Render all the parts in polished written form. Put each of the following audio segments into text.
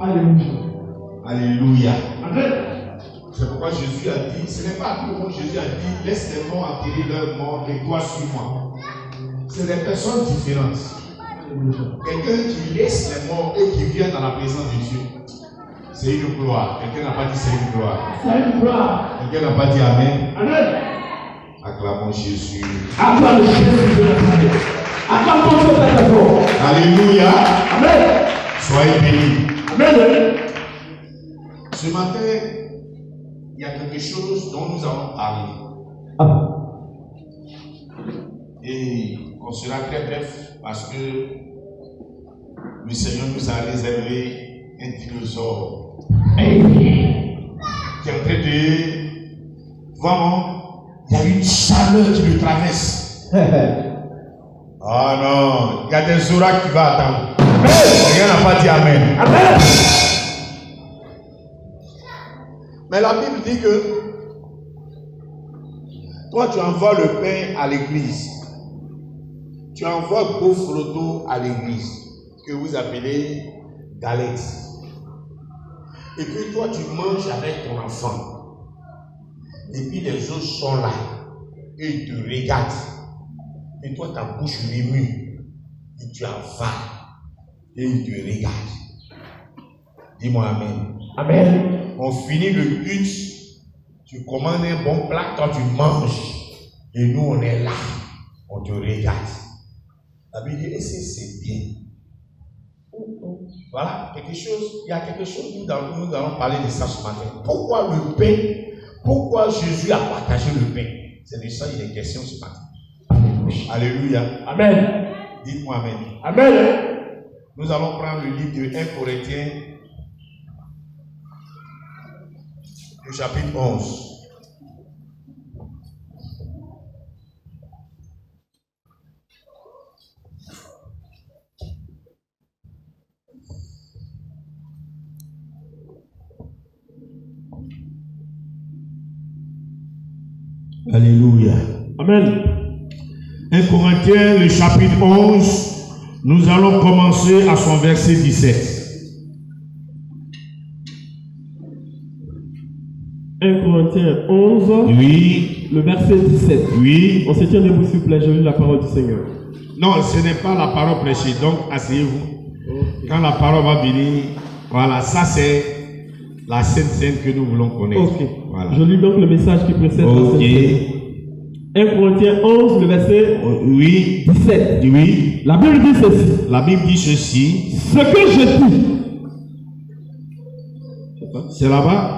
Alléluia. C'est pourquoi Jésus a dit, ce n'est pas à tout le monde, Jésus a dit, laisse les morts enterrer leurs morts et toi suis-moi. C'est des personnes différentes. Quelqu'un qui laisse les morts et qui vient dans la présence de Dieu, c'est une gloire. Quelqu'un n'a pas dit c'est une gloire. C'est une gloire. Quelqu'un n'a pas dit Amen. Amen. Acclamons Jésus. Acclamons Jésus de Nazareth. Acclamons ce Père. Alléluia. Amen. Soyez bénis. Amen. Ce matin, il y a quelque chose dont nous allons parler. Et on sera très bref parce que le Seigneur nous a réservé un dinosaure qui est en train de... Vraiment, il y a une chaleur qui le traverse. Ah non, il y a des oracles qui vont attendre. Quelqu'un n'a pas dit Amen. Amen. Mais la Bible dit que toi tu envoies le pain à l'église. Tu envoies Gofrodo à l'église, que vous appelez galette. Et puis toi tu manges avec ton enfant. Et puis les autres sont là. Et ils te regardent. Et toi ta bouche remue. Et tu avales. Et ils te regardent. Dis-moi Amen. Amen. On finit le culte, tu commandes un bon plat, toi tu manges. Et nous on est là, on te regarde. La Bible dit, c'est bien. Voilà, quelque chose, il y a quelque chose, nous allons parler de ça ce matin. Pourquoi le pain? Pourquoi Jésus a partagé le pain? C'est de ça il est question ce matin. Alléluia. Amen. Dites-moi Amen. Amen. Nous allons prendre le livre de 1 Corinthiens, le chapitre 11. Alléluia. Amen. 1 Corinthiens, le chapitre 11, nous allons commencer à son verset 17. 1 Corinthiens 11, Oui. le verset 17. Oui. On se tient debout s'il vous plaît, je lis la parole du Seigneur. Non, ce n'est pas la parole prêchée, donc asseyez-vous. Okay. Quand la parole va venir, voilà, ça c'est la Sainte Sainte que nous voulons connaître. Ok. Voilà. Je lis donc le message qui précède. Ok. 1 Corinthiens 11, le verset oui. 17. Oui. La Bible dit ceci. La Bible dit ceci. Ce que je dis. C'est là-bas.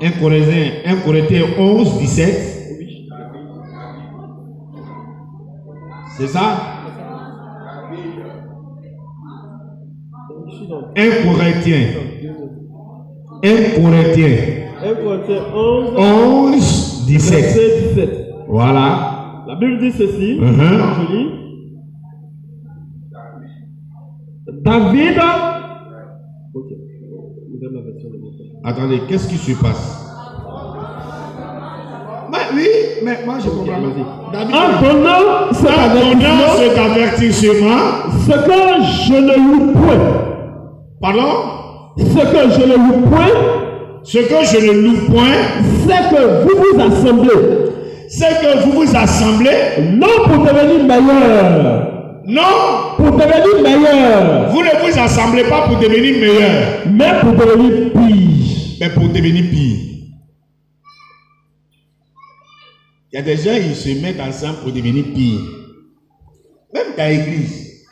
1 Corinthiens 11, 17. C'est ça? 1 Corinthiens 11, 17. Verset 17. Voilà. La Bible dit ceci. Je lis. David. Ok. Attendez, qu'est-ce qui se passe? Oui, mais moi je comprends. En donnant cet avertissement, ce que je ne loue point. Pardon? Ce que je ne loue point. Ce que je ne loue point. C'est que vous vous assemblez. C'est que vous vous assemblez. Non pour devenir meilleur. Non. Pour devenir meilleur. Vous ne vous assemblez pas pour devenir meilleur. Mais pour devenir pire. Mais pour devenir pire. Il y a des gens, ils se mettent ensemble pour devenir pire. Même dans l'église.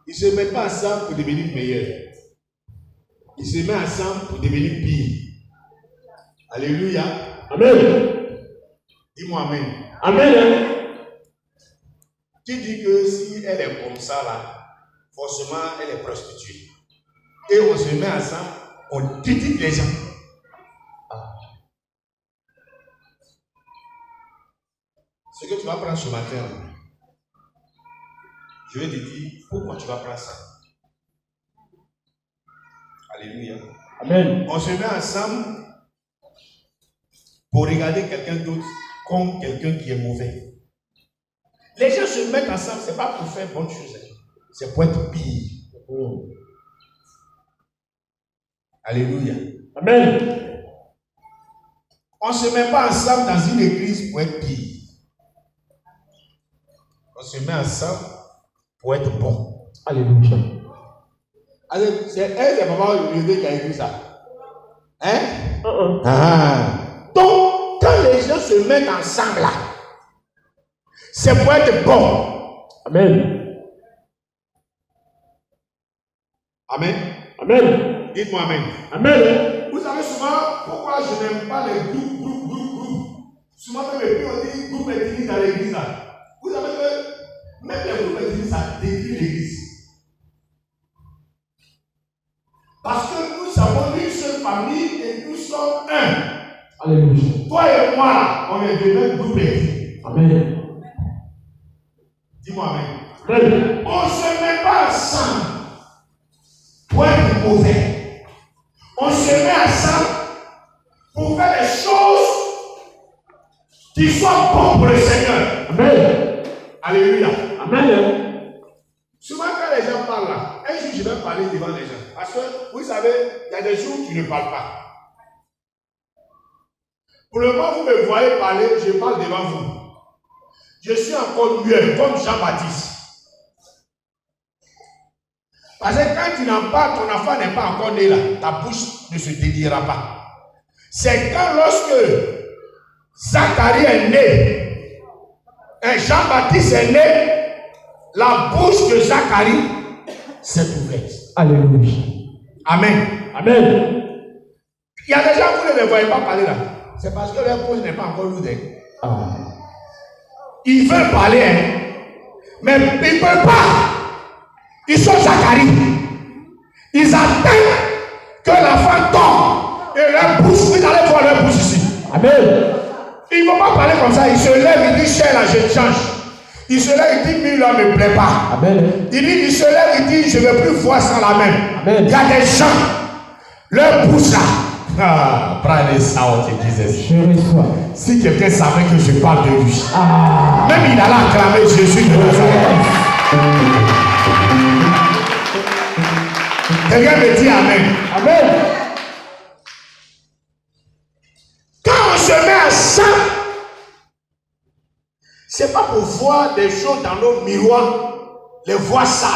Ils ne se mettent pas ensemble pour devenir meilleur. Ils se mettent ensemble pour devenir pire. Alléluia. Amen. Dis-moi Amen. Amen. Qui dit que si elle est comme ça là, forcément elle est prostituée. Et on se met ensemble, on critique les gens. Ce que tu vas prendre ce matin, je vais te dire pourquoi tu vas prendre ça. Alléluia. Amen. On se met ensemble pour regarder quelqu'un d'autre comme quelqu'un qui est mauvais. Les gens se mettent ensemble, ce n'est pas pour faire bonne chose, c'est pour être pire. Alléluia. Amen. On ne se met pas ensemble dans une église pour être pire. On se met ensemble pour être bon. Alléluia. Alors, c'est maman qui a écrit ça. Hein? Donc, quand les gens se mettent ensemble là, c'est pour être bon. Amen. Amen. Amen. Dites-moi Amen. Amen. Vous savez souvent pourquoi je n'aime pas les groupes. Souvent, même les on dit groupe ethnique dans l'église là. Vous savez que même les groupes ethniques, ça détruit l'église. Parce que nous avons une seule famille et nous sommes un. Alléluia. Toi et moi, on est de même groupe ethnique. Amen. Dis-moi Amen. Amen. On ne se met pas ensemble pour être mauvais. On se met ensemble pour faire des choses qui soient bonnes pour le Seigneur. Amen. Alléluia. Amen. Souvent quand les gens parlent là, un jour je vais parler devant les gens. Parce que vous savez, il y a des jours où tu ne parles pas. Pour le moment, vous me voyez parler, je parle devant vous. Je suis encore muet, comme Jean-Baptiste. Parce que quand tu n'en parles, ton enfant n'est pas encore né là. Ta bouche ne se dédiera pas. C'est quand lorsque Zacharie est né, et Jean-Baptiste est né, la bouche de Zacharie s'est ouverte. Alléluia. Amen. Amen. Il y a des gens que vous ne les voyez pas parler là. C'est parce que leur bouche n'est pas encore lourde. Ils veulent parler, hein, mais ils ne peuvent pas. Ils sont Zacharie. Ils attendent que l'enfant tombe et leur bouche, vous allez voir leur bouche ici. Amen. Ils ne vont pas parler comme ça. Ils se lèvent, ils disent, cher là, je change. Il se lève, il dit, mais là, ne me plaît pas. Amen. Il se lève, il dit, je ne veux plus voir sans la main. Amen. Il y a des gens, leur bouche là. Ah, prenez ça, on te disait. Je reçois. Si quelqu'un savait que je parle de lui, Ah. même il allait acclamer Jésus de Nazareth. Quelqu'un me dit Amen. Amen. Quand on se met ensemble, c'est pas pour voir des choses dans nos miroirs, les voir sales,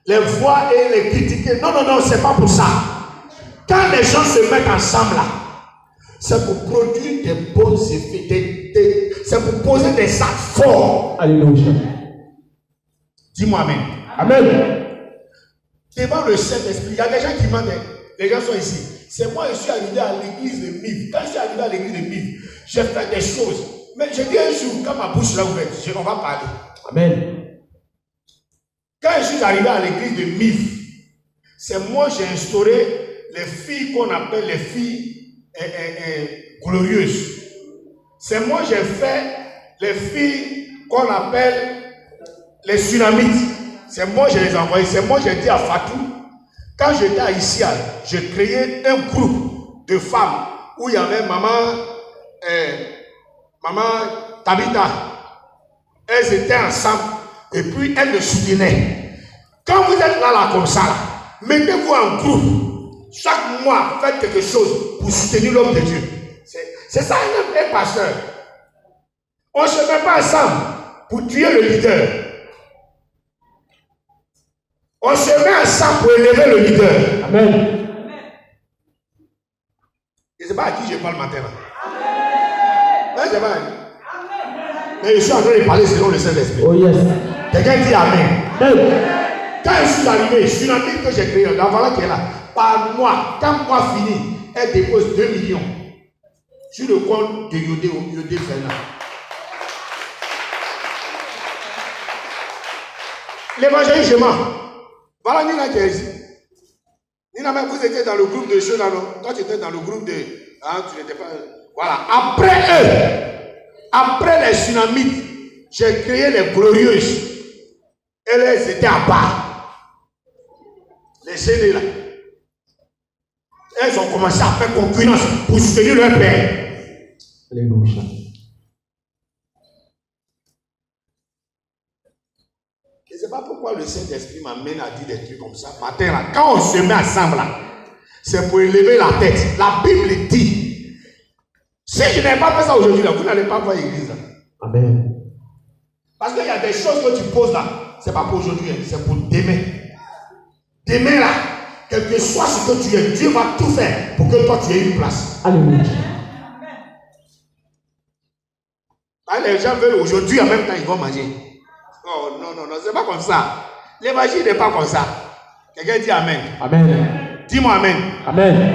les voir et les critiquer. Non, non, non, c'est pas pour ça. Quand les gens se mettent ensemble là, c'est pour produire des bons effets, c'est pour poser des actes forts. Alléluia. Dis-moi Amen. Amen. Devant le Saint-Esprit, il y a des gens qui mentent. Les gens sont ici. C'est moi, je suis arrivé à l'église de Mif. Quand je suis arrivé à l'église de Mif, j'ai fait des choses. Mais je dis un jour, quand ma bouche l'a ouverte, on va parler. Amen. Quand je suis arrivé à l'église de Mif, c'est moi j'ai instauré les filles qu'on appelle les filles glorieuses. C'est moi j'ai fait les filles qu'on appelle les tsunamites. C'est moi je les ai envoyées. C'est moi j'ai dit à Fatou, quand j'étais à Isia, j'ai créé un groupe de femmes où il y avait maman Tabitha. Elles étaient ensemble et puis elles me soutenaient. Quand vous êtes là comme ça, mettez-vous en groupe. Chaque mois, faites quelque chose pour soutenir l'homme de Dieu. C'est ça un pasteur. On ne se met pas ensemble pour tuer le leader. On se met ensemble pour élever le leader. Amen. Je ne sais pas à qui je parle matin là. Amen. Je pas. Mais je suis en train de parler selon le Saint-Esprit. Oh yes. Quelqu'un dit Amen. Amen. Quand je suis arrivé, je suis dans l'île que j'ai créée, la voilà qui est là. Par mois, quand moi fini, elle dépose 2 millions sur le compte de Yodé Fernand. L'évangéliste, je mens. Voilà Nina qui est ici. Nina, même vous étiez dans le groupe de jeunes, alors. Toi, tu étais dans le groupe de. Hein, tu n'étais pas. Voilà. Après eux, après les tsunamis, j'ai créé les glorieuses. Elles étaient à part. Les aînés là. Elles ont commencé à faire concurrence pour soutenir leur père. Alléluia. Je ne sais pas pourquoi le Saint-Esprit m'amène à dire des trucs comme ça. Matin là, quand on se met ensemble là, c'est pour élever la tête. La Bible dit, si je n'ai pas fait ça aujourd'hui, là, vous n'allez pas voir l'église. Amen. Parce qu'il y a des choses que tu poses là, ce n'est pas pour aujourd'hui, c'est pour demain. Demain là, quel que soit ce que tu es, Dieu va tout faire pour que toi tu aies une place. Alléluia. Les gens veulent aujourd'hui, en même temps, ils vont manger. Oh non, non, non, c'est pas comme ça. L'évangile n'est pas comme ça. Quelqu'un dit Amen. Amen. Dis-moi Amen. Amen.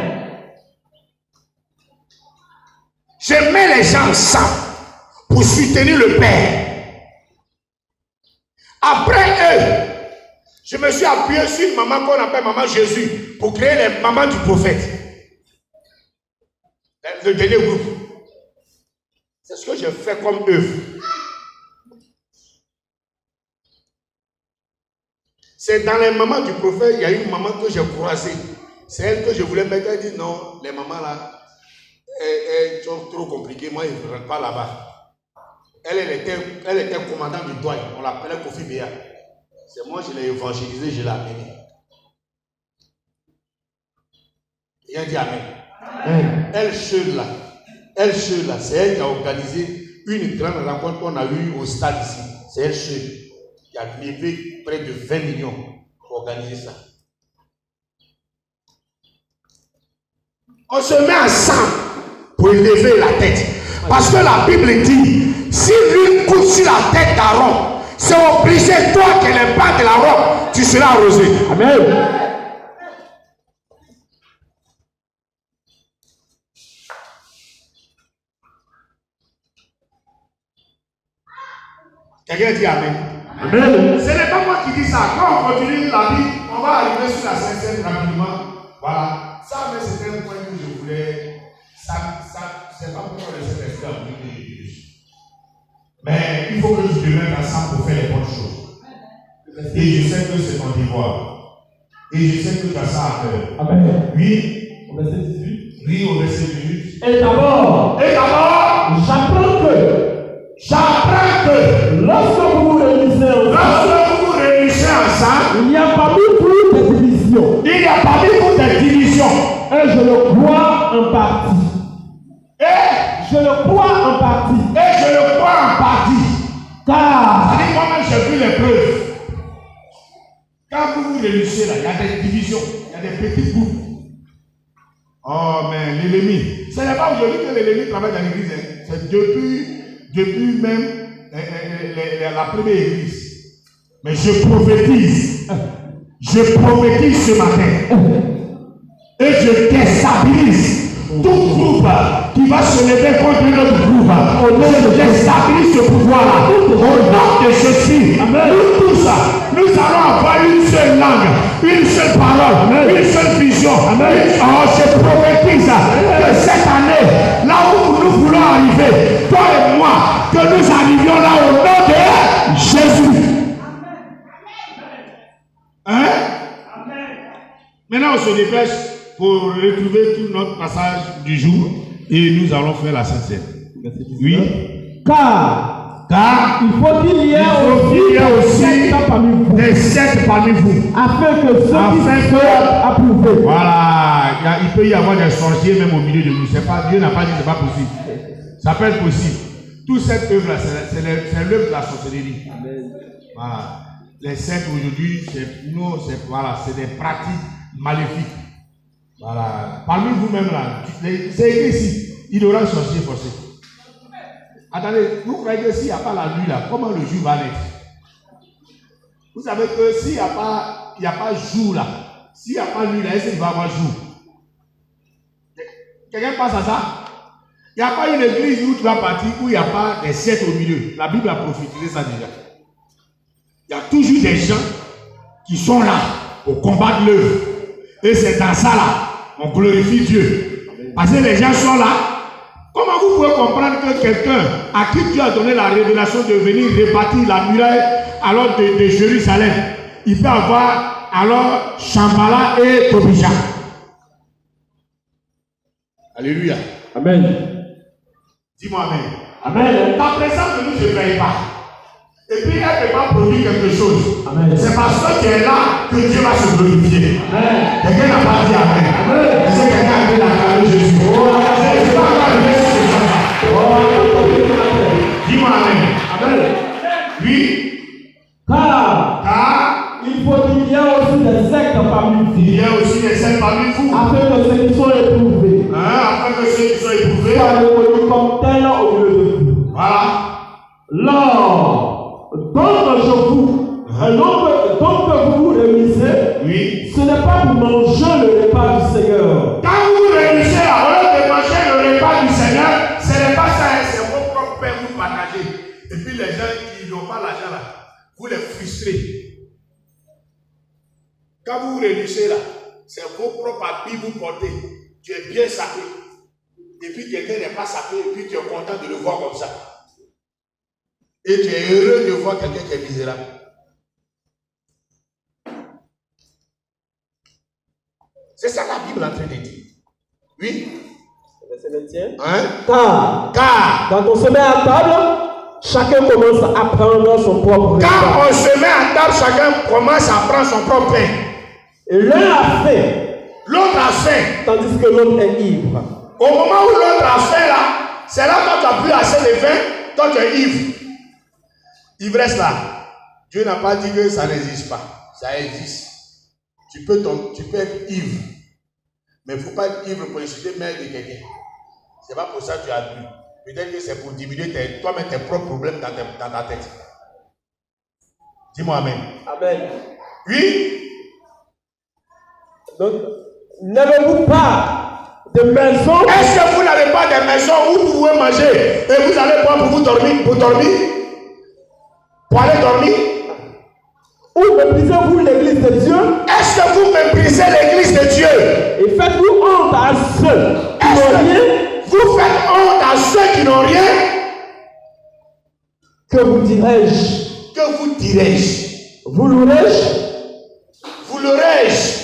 Je mets les gens ensemble pour soutenir le Père. Après eux, je me suis appuyé sur une maman qu'on appelle Maman Jésus pour créer les mamans du prophète. Le dernier groupe. C'est ce que j'ai fait comme œuvre. C'est dans les mamans du prophète, il y a une maman que j'ai croisée. C'est elle que je voulais mettre. Elle dit non, les mamans là, elles sont trop compliquées. Moi, je ne rentre pas là-bas. Elle était commandante du douane. On l'appelait Kofi Béa. C'est moi, je l'ai évangélisé, je l'ai amené. Il a dit Amen. Elle seule là, c'est elle qui a organisé une grande rencontre qu'on a eue au stade ici. C'est elle seule qui a levé près de 20 millions pour organiser ça. On se met ensemble pour élever la tête. Parce que la Bible dit, si l'une coule sur la tête d'Aaron, c'est obligé, toi, que les pas de la robe, tu seras arrosé. Amen. Quelqu'un dit Amen. Amen. Ce n'est pas moi qui dis ça. Quand on continue la vie, on va arriver sur la Sainte-Seine rapidement. Voilà. Ça, mais c'était un point que je voulais. C'est pas pour le Saint-Esprit à vous dire. Mais il faut que je te mette ensemble pour faire les bonnes choses. Et je sais que c'est ton devoir. Et je sais que tu as ça à faire. Amen. Oui. Au verset 18. Oui, au verset 18. Et d'abord, j'apprends que lorsque vous vous réunissez ensemble, il n'y a pas beaucoup de divisions. Il n'y a pas beaucoup de divisions. Et je le crois en partie. Et je le crois en partie. Car moi-même j'ai vu les preuves. Quand vous vous réunissez là, il y a des divisions, il y a des petits groupes. Oh mais l'ennemi, ce n'est pas aujourd'hui que l'ennemi travaille dans l'église, c'est depuis même la première église. Mais je prophétise ce matin et je déstabilise tout groupe qui va se lever contre notre groupe. Je déstabilise ce pouvoir-là. Au nom de Jésus, nous tous, nous allons avoir une seule langue, une seule parole, une seule vision. Je prophétise que cette année, là où nous voulons arriver, toi et moi, que nous arrivions là au nom de Jésus. Hein? Maintenant, on se dépêche pour retrouver tout notre passage du jour et nous allons faire la Sainte Seine. Oui. Car il faut qu'il y ait aussi des sectes parmi vous. Afin que ceux qui soient approuvés. Voilà. Il peut y avoir des sorciers même au milieu de nous. Dieu n'a pas dit que ce n'est pas possible. Ça peut être possible. Toute cette œuvre-là, c'est l'œuvre de la sorcellerie. Voilà. Les sectes aujourd'hui, c'est des pratiques maléfiques. Voilà. Parmi vous-même là, c'est écrit ici, il y aura un sorcier forcé. Attendez, vous croyez que s'il n'y a pas la nuit là, comment le jour va naître? Vous savez que s'il n'y a pas jour là, s'il n'y a pas nuit là, est-ce qu'il va y avoir jour? Quelqu'un pense à ça? Il n'y a pas une église où tu vas partir où il n'y a pas des sectes au milieu. La Bible a prophétisé ça déjà. Il y a toujours des gens qui sont là pour combattre l'œuvre. Et c'est dans ça là, on glorifie Dieu. Parce que les gens sont là. Comment vous pouvez comprendre que quelqu'un à qui Dieu a donné la révélation de venir rebâtir la muraille alors de Jérusalem, il peut avoir alors Shambhala et Tobija. Alléluia. Amen. Dis-moi Amen. Amen. Ta présence de nous ne paye pas. Et puis elle ne peut pas produire quelque chose. Amen. C'est parce que tu es là que Dieu va se glorifier. Amen. Quelqu'un n'a pas dit Amen. Amen. dit. Il y a aussi des saints parmi vous. Afin que ceux qui sont éprouvés Afin que ceux qui sont éprouvés soient reconnus comme tels au milieu de vous. Voilà. Lors, donc je vous, donc que vous vous réunissez, Oui. ce n'est pas pour manger le repas du Seigneur. Quand vous vous réunissez à l'heure de manger le repas du Seigneur, ce n'est pas ça, c'est vos propres pains que vous partagez. Et puis les gens qui n'ont pas l'argent là, vous les frustrez. Quand vous vous réunissez là, c'est vos propres habits que vous portez. Tu es bien sapé. Et puis quelqu'un n'est pas sapé, et puis tu es content de le voir comme ça. Et tu es heureux de voir quelqu'un qui est misérable. C'est ça la Bible est en train de dire. Oui. Verset 21. Hein? Car quand on se met à table, chacun commence à prendre son propre repas. Quand on se met à table, chacun commence à prendre son propre pain. Et l'un a faim, l'autre a faim, tandis que l'autre est ivre. Au moment où l'autre a faim là, c'est là quand tu as bu assez de vin, toi tu es ivre. Ivresse là, Dieu n'a pas dit que ça n'existe pas. Ça existe. Tu peux être ivre. Mais il ne faut pas être ivre pour insulter mère de quelqu'un. C'est pas pour ça que tu as bu. Peut-être que c'est pour diminuer toi-même tes propres problèmes dans ta tête. Dis-moi amen. Amen. Oui. Donc, n'avez-vous pas de maison? Est-ce que vous n'avez pas de maison où vous pouvez manger et vous allez boire pour vous dormir, pour aller dormir? Ou méprisez-vous l'église de Dieu? Est-ce que vous méprisez l'église de Dieu? Et faites-vous honte à ceux qui n'ont rien? Vous faites honte à ceux qui n'ont rien? Que vous dirai-je? Que vous dirai-je? Vous louerai-je? Vous louerai-je?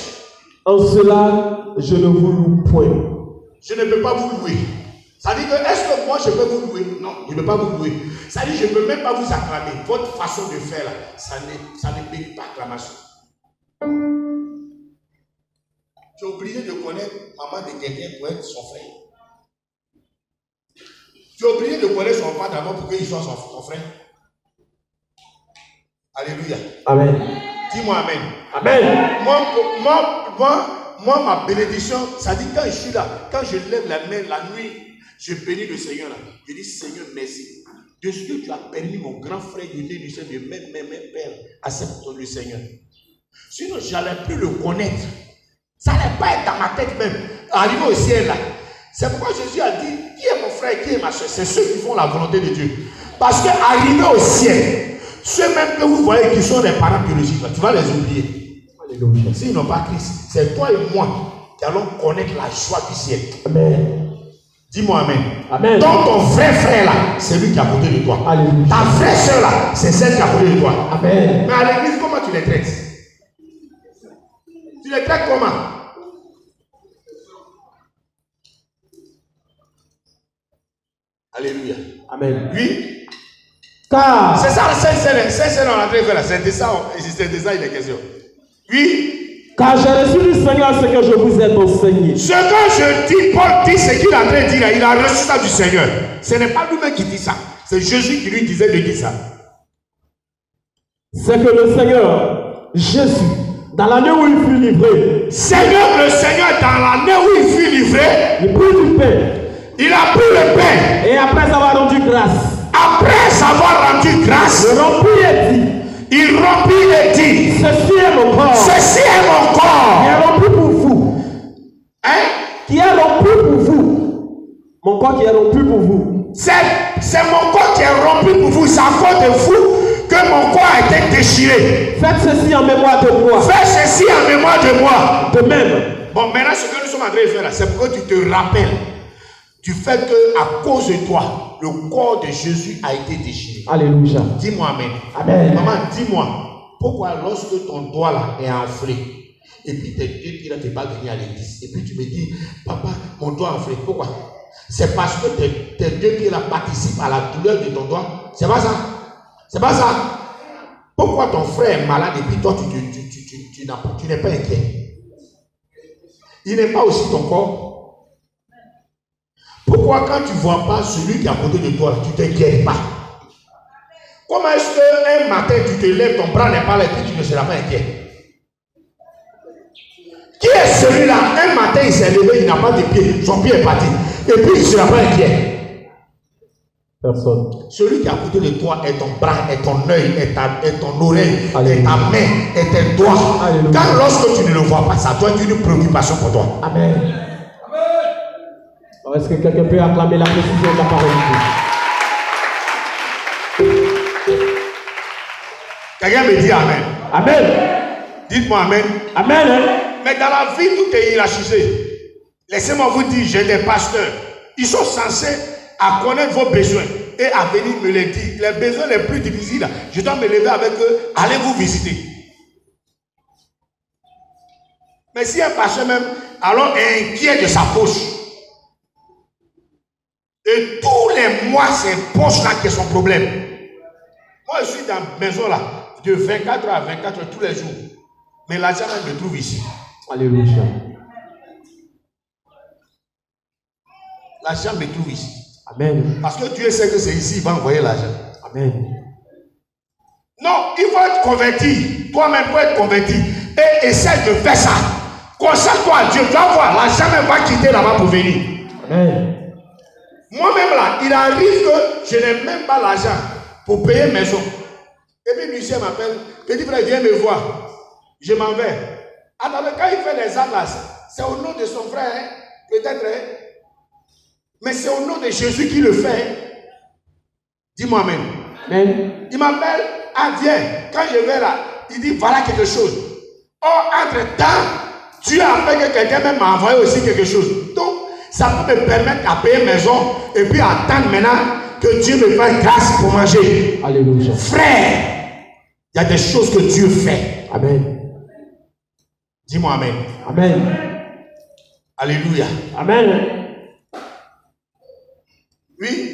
En cela, je ne vous loue point. Je ne peux pas vous louer. Ça dit que, est-ce que moi je peux vous louer? Non, je ne peux pas vous louer. Ça dit, je ne peux même pas vous acclamer. Votre façon de faire là, ça ne mérite pas acclamation. Tu es obligé de connaître maman de quelqu'un pour être son frère. Tu es obligé de connaître son père d'abord pour qu'il soit son frère. Alléluia. Amen. Dis-moi amen. Amen. Moi, ma bénédiction, ça dit quand je suis là, quand je lève la main la nuit, je bénis le Seigneur là. Je dis Seigneur, merci. De ce que tu as permis mon grand frère du nez du Seigneur, de même Père, accepte le Seigneur. Sinon, je n'allais plus le connaître. Ça n'allait pas être dans ma tête même. Arrivé au ciel là. C'est pourquoi Jésus a dit, qui est mon frère, qui est ma soeur? C'est ceux qui font la volonté de Dieu. Parce qu'arrivé au ciel, ceux même que vous voyez qui sont des parents biologiques, tu vas les oublier. S'ils n'ont pas Christ, c'est toi et moi qui allons connaître la joie du ciel. Amen. Dis-moi amen. Amen. Donc ton vrai frère là, c'est lui qui est à côté de toi. Alléluia. Ta vraie soeur là, c'est celle qui est à côté de toi. Amen. Mais à l'église, comment tu les traites? Tu les traites comment? Alléluia. Amen. Oui. Car c'est ça, c'est on a fait là. C'est de ça il est question. Oui. Car j'ai reçu du Seigneur ce que je vous ai enseigné. Ce que je dis, Paul dit ce qu'il est en train de dire là, il a reçu ça du Seigneur. Ce n'est pas lui-même qui dit ça. C'est Jésus qui lui disait de dire ça. C'est que le Seigneur, Jésus, dans l'année où il fut livré, Seigneur, le Seigneur, dans l'année où il fut livré, il prit du pain. Il a pris le pain. Et après avoir rendu grâce, il rompit et dit, ceci est mon corps. Ceci est mon corps. Qui est rompu pour vous. Hein? Qui est rompu pour vous. Mon corps qui est rompu pour vous. C'est mon corps qui est rompu pour vous. C'est à cause de vous que mon corps a été déchiré. Faites ceci en mémoire de moi. Faites ceci en mémoire de moi. De même. Bon, maintenant, ce que nous sommes en train de faire là, c'est pour que tu te rappelles du fait qu'à cause de toi, le corps de Jésus a été déchiré. Alléluia. Dis-moi amen. Amen. Maman, dis-moi, pourquoi lorsque ton doigt là est enflé, et puis tes deux pieds là, tu n'es pas venu à l'église, et puis tu me dis, papa, mon doigt enflé, pourquoi? C'est parce que tes deux pieds là participent à la douleur de ton doigt. C'est pas ça? C'est pas ça? Pourquoi ton frère est malade et puis toi tu n'es pas inquiet? Il n'est pas aussi ton corps. Pourquoi quand tu ne vois pas celui qui est à côté de toi, tu ne t'inquiètes pas? Comment est-ce qu'un matin tu te lèves, ton bras n'est pas là et puis tu ne seras pas inquiet? Qui est celui-là? Un matin, il s'est levé, il n'a pas de pied, son pied est parti. Et puis, il ne sera pas inquiet. Personne. Celui qui a côté de toi est ton bras, est ton œil, est ton oreille, Alléluia. est ta main, est tes doigts. Alléluia. Quand lorsque tu ne le vois pas, ça doit être une préoccupation pour toi. Amen. Alors, est-ce que quelqu'un peut acclamer la précision de la parole de Dieu? Quelqu'un me dit Amen. Amen. Dites-moi Amen. Amen. Mais dans la vie, tout est hiérarchisé. Laissez-moi vous dire, j'ai des pasteurs. Ils sont censés à connaître vos besoins et à venir me les dire. Les besoins les plus difficiles, je dois me lever avec eux, allez vous visiter. Mais si un pasteur même, alors est inquiet de sa poche. Et tous les mois, c'est poche-là qui est son problème. Moi, je suis dans la maison là, de 24 à 24 tous les jours. Mais l'argent même me trouve ici. Alléluia. L'argent me trouve ici. Amen. Parce que Dieu sait que c'est ici qu'il va envoyer l'argent. Amen. Non, il faut être converti. Toi-même, il faut être converti. Et essaie de faire ça. Consacre-toi à Dieu. Tu vas voir, l'argent même va quitter là-bas pour venir. Amen. Moi-même là, il arrive que je n'ai même pas l'argent pour payer maison. Et puis Lucien m'appelle. Petit frère, viens me voir. Je m'en vais. Attendez, quand il fait les actes là, c'est au nom de son frère, hein? Peut-être. Hein? Mais c'est au nom de Jésus qui le fait. Hein? Dis-moi Amen. Amen. Il m'appelle, ah viens. Quand je vais là, il dit voilà quelque chose. Or, entre-temps, Dieu a fait que quelqu'un même m'a envoyé aussi quelque chose. Donc, ça peut me permettre à payer maison et puis attendre maintenant que Dieu me fasse grâce pour manger. Alléluia. Frère, il y a des choses que Dieu fait. Amen. Dis-moi Amen. Amen. Alléluia. Amen. Oui.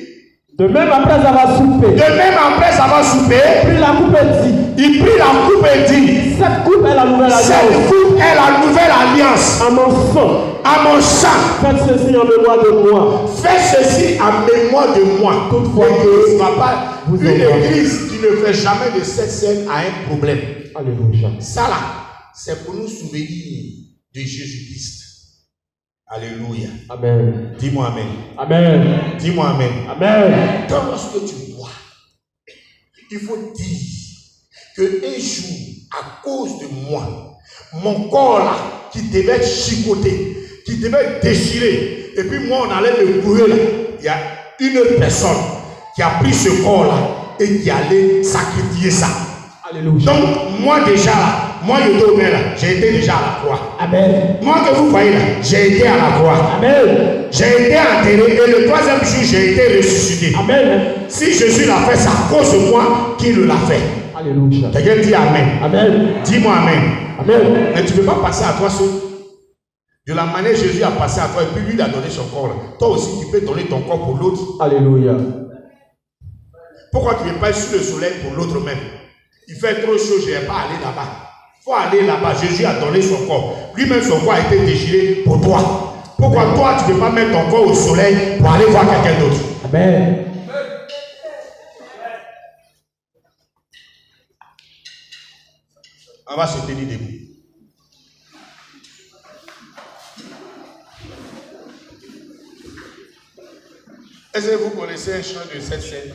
De même après avoir soupé. De même après avoir soupé, Il prit la coupe et dit. il prit la coupe et dit, Cette coupe est la nouvelle cette alliance. coupe est la nouvelle alliance À mon sang. à mon sang. Faites ceci en mémoire de moi. Fais ceci en mémoire de moi. Toutefois, L'église va pas. vous Une aurez- église qui ne fait jamais de cette scène a un problème. Alléluia. Ça là, c'est pour nous souvenir de Jésus-Christ. Alléluia. Amen. Dis-moi Amen. Amen. Dis-moi Amen. Amen. Quand lorsque tu bois, il faut dire qu'un jour, à cause de moi, mon corps là, qui devait être chicoté, qui devait être déchiré, et puis moi on allait le brûler là, il y a une personne qui a pris ce corps là et qui allait sacrifier ça. Alléluia. Donc moi déjà là, moi je dormais là, j'ai été déjà à la croix. Amen. Moi que vous voyez là, j'ai été à la croix. Amen. J'ai été enterré et le troisième jour j'ai été ressuscité. Amen. Si Jésus l'a fait, c'est à cause de moi qu'il l'a fait. Alléluia. Quelqu'un dit Amen. Amen. Dis-moi Amen. Amen. Mais tu ne peux pas passer à toi seul. De la manière Jésus a passé à toi et puis lui il a donné son corps. Là. Toi aussi tu peux donner ton corps pour l'autre. Alléluia. Pourquoi tu ne veux pas être sous le soleil pour l'autre même? Il fait trop chaud, je ne vais pas aller là-bas. Il faut aller là-bas. Jésus a donné son corps. Lui-même son corps a été déchiré pour toi. Pourquoi toi tu ne peux pas mettre ton corps au soleil pour aller voir quelqu'un d'autre? Amen. On va se tenir debout. Est-ce que vous connaissez un chant de cette scène?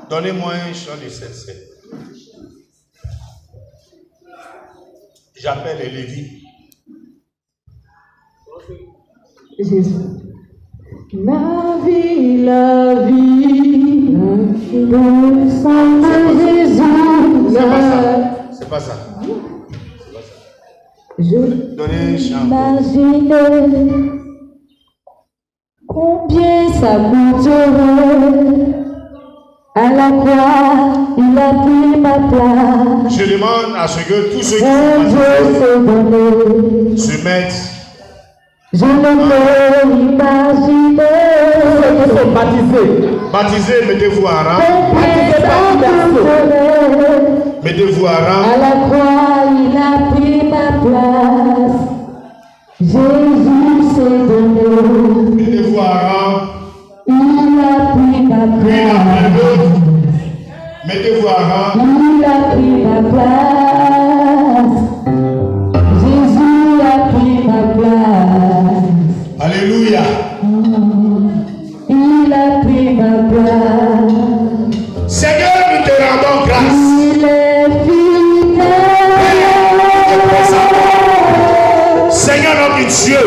Donnez-moi un chant de cette scène. J'appelle les Lévi. La vie, le sang de Jésus. C'est pas ça. C'est pas ça. Je Donnez un chant. imagine combien ça coûterait. À la croix, il a pris ma place. Je demande à ce que tous ceux qui Mon Dieu s'est donné. se mettent. Je ne peux imaginer. Ceux qui sont baptisés. Baptisés, mettez-vous à rang. Combien ça coûterait. Mettez-vous à rang. À la croix, il a pris ma place. Jésus s'est donné. Mettez-vous à rang. Il a pris ma Puis place. après l'autre. Mettez-vous vous avant. Il a pris ma place. Jésus a pris ma place. Alléluia. Il a pris ma place. Seigneur, nous te rendons grâce. Il est fidèle. Seigneur notre Dieu,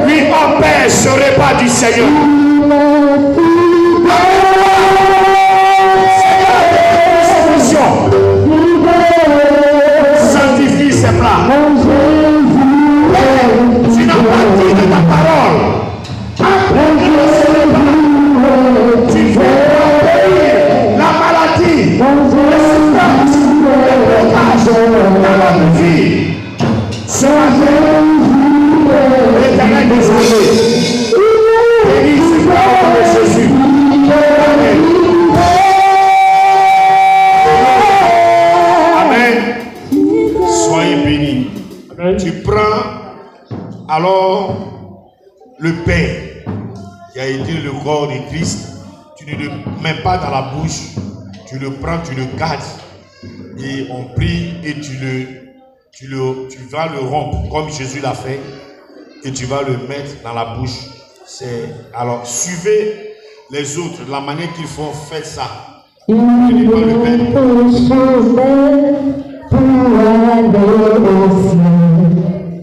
lui en paix serait pas du Seigneur. Sanctifie ses plats. Tu n'as pas dit de ta parole. Tu fais la maladie, le souffrance, le blocage dans notre vie. L'éternel des armées, bénis ce corps de Jésus. Amen. Amen. Soyez bénis. Amen. Tu prends alors le pain qui a été le corps de Christ. Tu ne le mets pas dans la bouche. Tu le prends, tu le gardes. Et on prie et tu vas le rompre comme Jésus l'a fait et tu vas le mettre dans la bouche. Alors suivez les autres de la manière qu'ils font, faites ça. Il est pour sauver pour aller au ciel.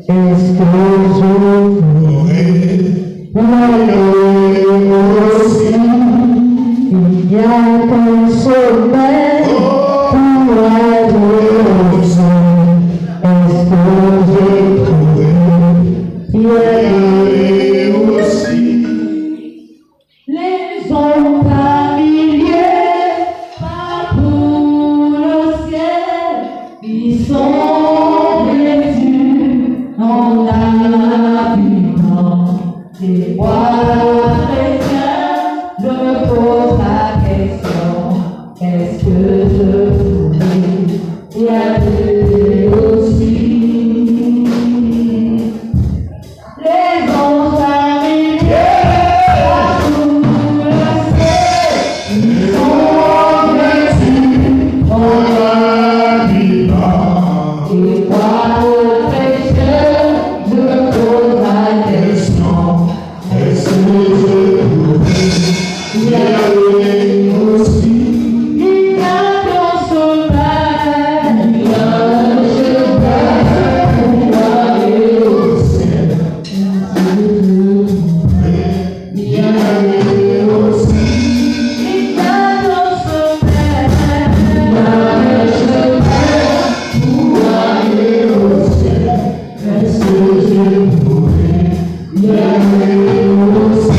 Est-ce que je pourrais aller au ciel? Il y a qu'un sommet pour aller au ciel. Est-ce que j'ai trouvé y aller aussi? Les hommes familiers parcourent le ciel. Ils sont vêtus en habillement. Et moi, chrétien, je me pose la question: est-ce que je pourrais y aller aussi? Les hommes familiers parcourent le ciel. Ils sont vêtus en habillement. Et moi, le chrétien, je me pose la question: est-ce que je pourrais y aller aussi? Il y a qu'un sommet, il y a un chemin pour aller au ciel. Y aller aussi. Il y a qu'un sommet, il y a un chemin pour aller au ciel. Est-ce que je pourrais y aller aussi?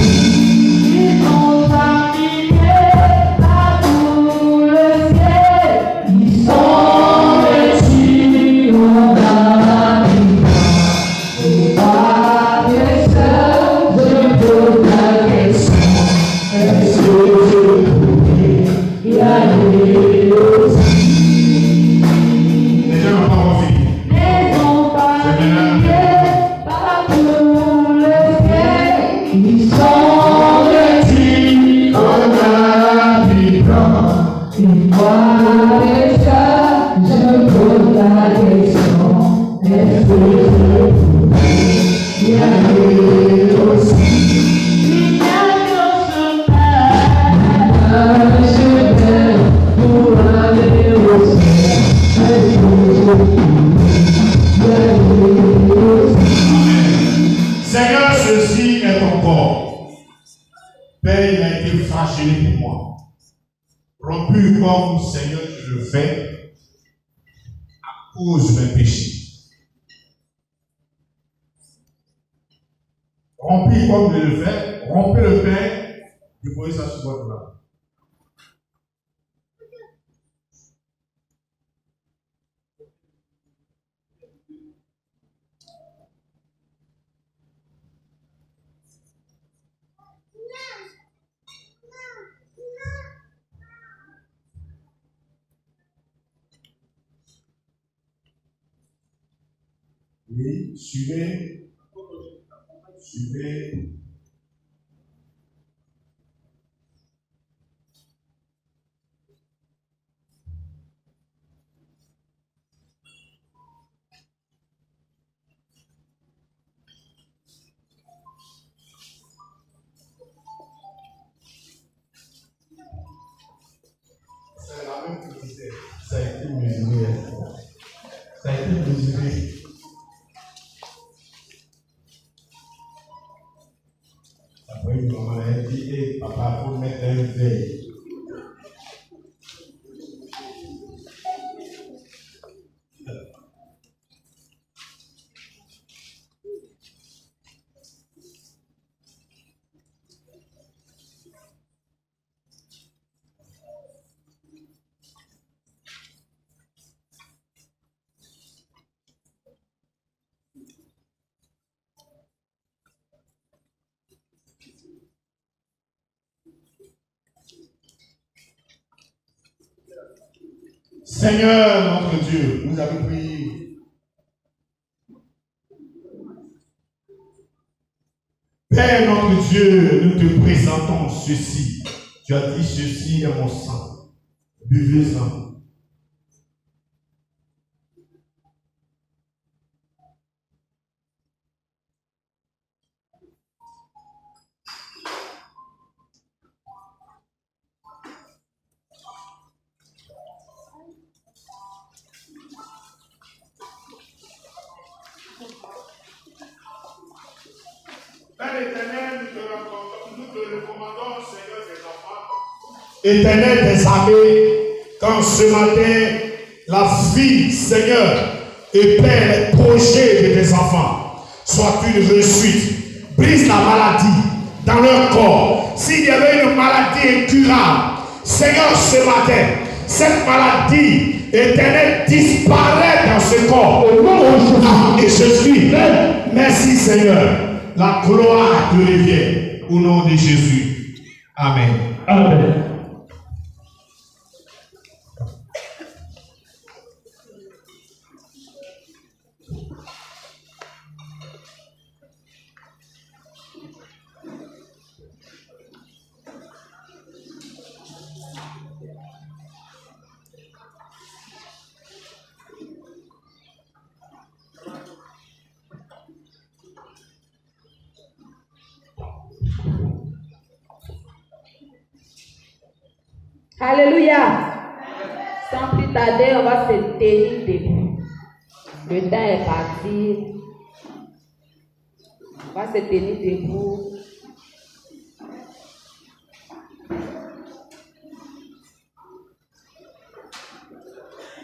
Les hommes familiers parcourent le ciel. Ils sont vêtus en habillement. Et moi, mes sœurs, je pose la question: est-ce que je pourrais y aller aussi? Les gens n'ont pas encore fini. Les hommes familiers parcourent le ciel. Ils sont vêtus en habillement. Et moi, mes sœurs, je me pose la question: est-ce que je pourrais y aller aussi? Il y a qu'un chemin pour aller au ciel. Est-ce que je pourrais y aller aussi? Seigneur, ceci est ton corps. Père, il a été flagellé pour moi. Rompu comme Seigneur, je le fais à cause de mes péchés. Rompu comme je le fais, rompez le pain, déposez ça sur votre main. Oui, suivez. Suivez. Ça a été mesuré. Après, une maman a dit, hey, papa, il faut mettre un verre. Seigneur notre Dieu, nous avons prié. Père notre Dieu, nous te présentons ceci. Tu as dit ceci est mon sang. Buvez-en. Père éternel, nous te recommandons, Seigneur des enfants. Éternel des armées, quand ce matin, la vie, Seigneur, et Père, les projets de tes enfants soient une réussite. Brise la maladie dans leur corps. S'il y avait une maladie incurable, Seigneur, ce matin, cette maladie éternelle disparaît dans ce corps. Et je suis. Merci, Seigneur. La gloire te revient au nom de Jésus. Amen. Amen. Alléluia. Sans plus tarder, on va se tenir debout. Le temps est parti. On va se tenir debout.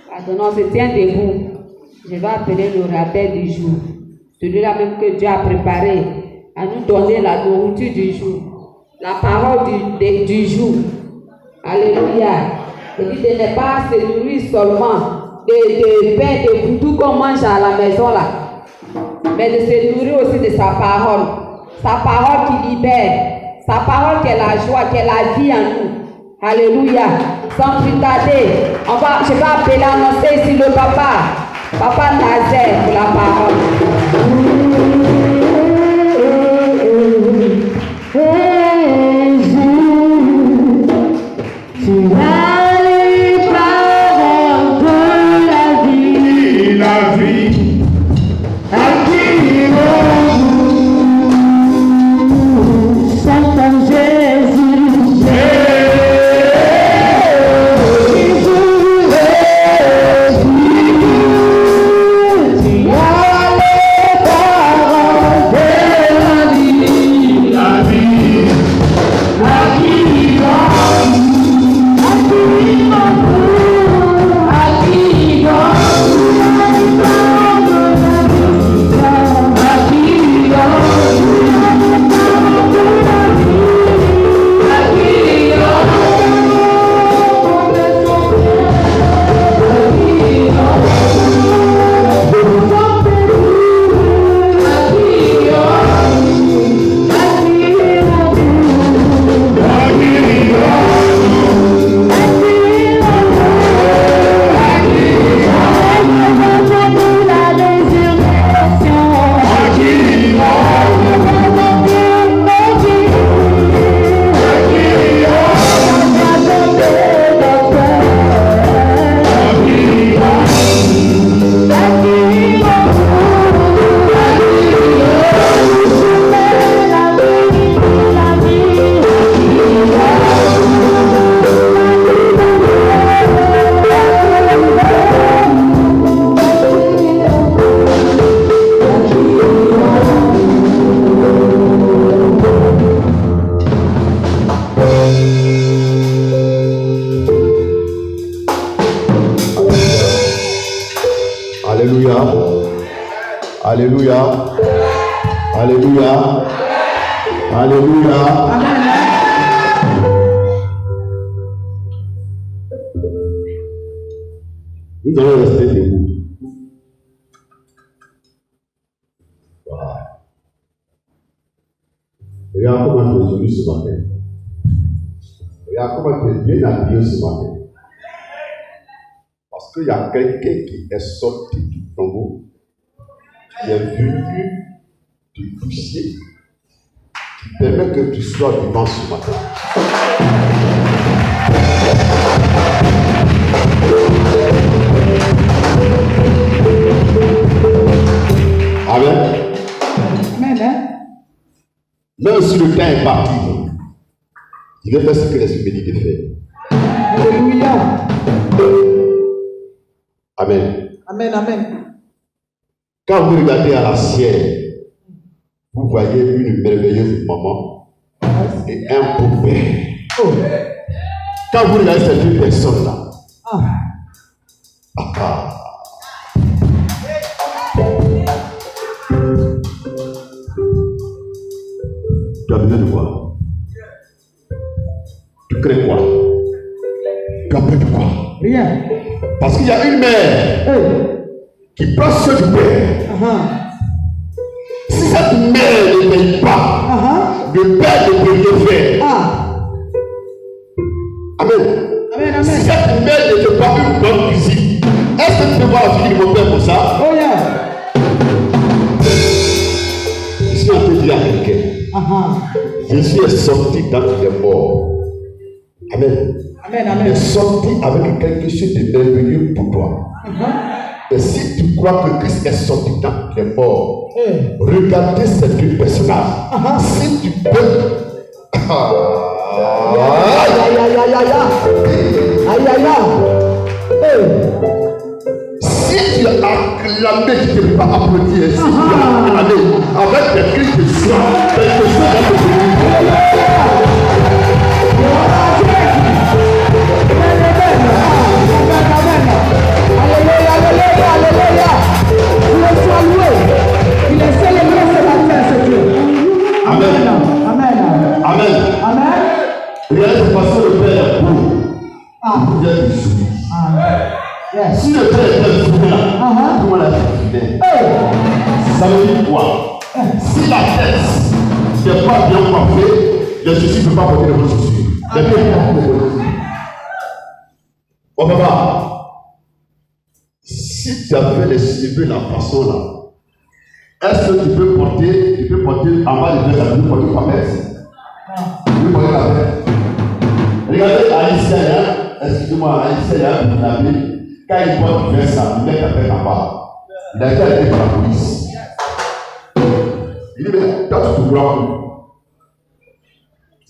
Maintenant, on se tient debout. Je vais appeler le rappel du jour. Celui-là même que Dieu a préparé à nous donner la nourriture du jour. La parole du jour. Alléluia. Il dit de ne pas se nourrir seulement de pain, de boudou qu'on mange à la maison là, mais de se nourrir aussi de sa parole. Sa parole qui libère. Sa parole qui est la joie, qui est la vie en nous. Alléluia. Sans plus tarder, je vais appeler, annoncer ici le Papa Nazaire pour la parole. Yeah. Alléluia. Alléluia. Alléluia. Alléluia. Nous allons rester debout. Voilà. Regarde comment tu es joli ce matin. Regarde comment tu es bien habillé ce matin. Parce qu'il y a quelqu'un qui est sorti du tombeau, qui est venu te toucher, qui permet que tu sois vivant ce matin. Amen. Amen. Même si le temps est parti, il va faire ce que l'Esprit me dit de faire. Alléluia. Amen. Amen. Amen. Quand vous regardez à la ciel, vous voyez une merveilleuse maman et un beau père. Oh. Quand vous regardez ces deux personnes-là, tu as besoin de quoi? Tu crées quoi? Tu as peur de quoi? Rien. Parce qu'il y a une mère qui prend ceux du père. Si cette mère ne paye pas, le père ne peut rien faire. Amen. Amen. Amen. Si cette mère ne fait pas une bonne cuisine, est-ce que tu peux voir la fille de mon père pour ça? Oh yeah. Je suis en train de dire à quelqu'un. Jésus est sorti dans les morts. Amen. Amen. Il Amen. est sorti avec quelque chose de merveilleux pour toi. Et si tu crois que Christ est sorti dans les morts, regardez ces deux personnages. Si tu peux. Si tu as acclamé, tu ne peux pas applaudir. Si tu as acclamé avec des cris de joie, quelque chose dans le Alléluia. Il soit loué. Il est célébré ce matin, ce Dieu. Amen. Amen. Amen. Amen. Regardez cette façon le Père est beau. Il vient du sourire. Yes. Si le Père était souriant, comment la fidèle? Ça veut dire quoi? Si la tête n'est pas bien coiffée, les chaussures ne peuvent pas porter de bonnes chaussures. Les pieds ne peuvent pas porter de bonnes chaussures. Oh papa, si tu as fait les cheveux de la façon là, est-ce que tu peux porter en bas de deux amis, porter ta messe? Tu peux porter ta messe. Regardez Aïssa, excusez-moi, Aïssa, vous l'avez, quand il porte du ça, il met ta tête en bas. Il a été arrêté par la police. Il dit, mais quand tu te vois,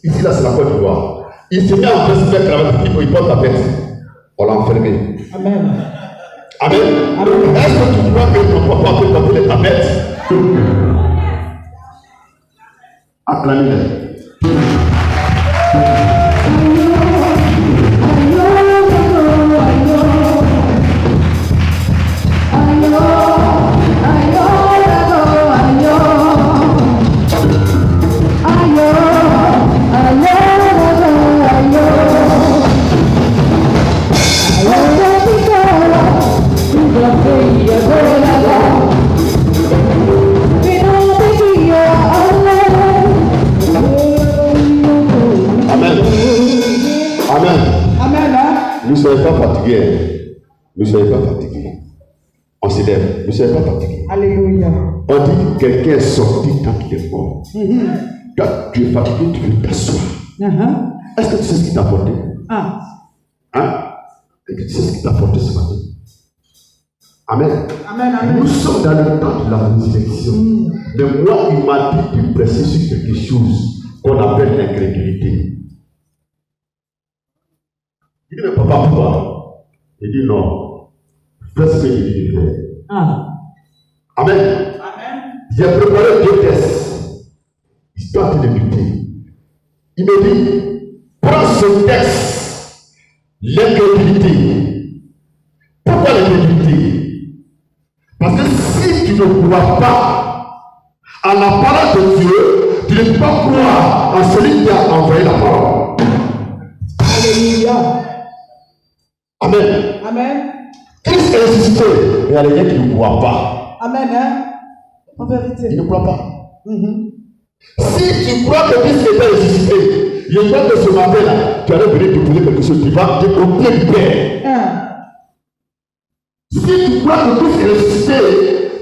ici là c'est la Côte d'Ivoire. Il se met en train de se faire travailler, il porte ta tête. On l'a enfermé. Amen. Amen. Est-ce que tu crois que ton papa peut porter les tapettes? Acclamez-les. Ne soyez pas fatigués. Ne soyez pas fatigués. On se lève. Ne soyez pas fatigués. Alléluia. On dit que quelqu'un est sorti tant qu'il est mort. Quand tu es fatigué, tu veux t'asseoir. Est-ce que tu sais ce qui t'a apporté? Hein? Est-ce que tu sais ce qui t'a apporté ce matin? Amen. Amen. Nous sommes dans le temps de la résurrection. Mais moi, il m'a dit de presser sur quelque chose qu'on appelle l'incrédulité. Il dit, mais papa, pourquoi? Il dit, non. Fais ce que je dis de faire. Amen. J'ai préparé 2 tests. Ils sont en train de lutter. Il me dit, prends ce test. L'incrédulité. Pourquoi l'incrédulité? tu ne crois pas à la parole de Dieu, tu ne peux pas croire en celui qui a envoyé la parole. Alléluia. Amen. Amen. Christ est ressuscité. Mais il y a des gens qui ne croient pas. Amen. Hein? En vérité. Ils ne croient pas. Si tu crois que Christ était ressuscité, je crois que ce matin-là, tu allais venir te poser quelque chose. Tu vas te copier du Père. Si tu crois que Christ est ressuscité,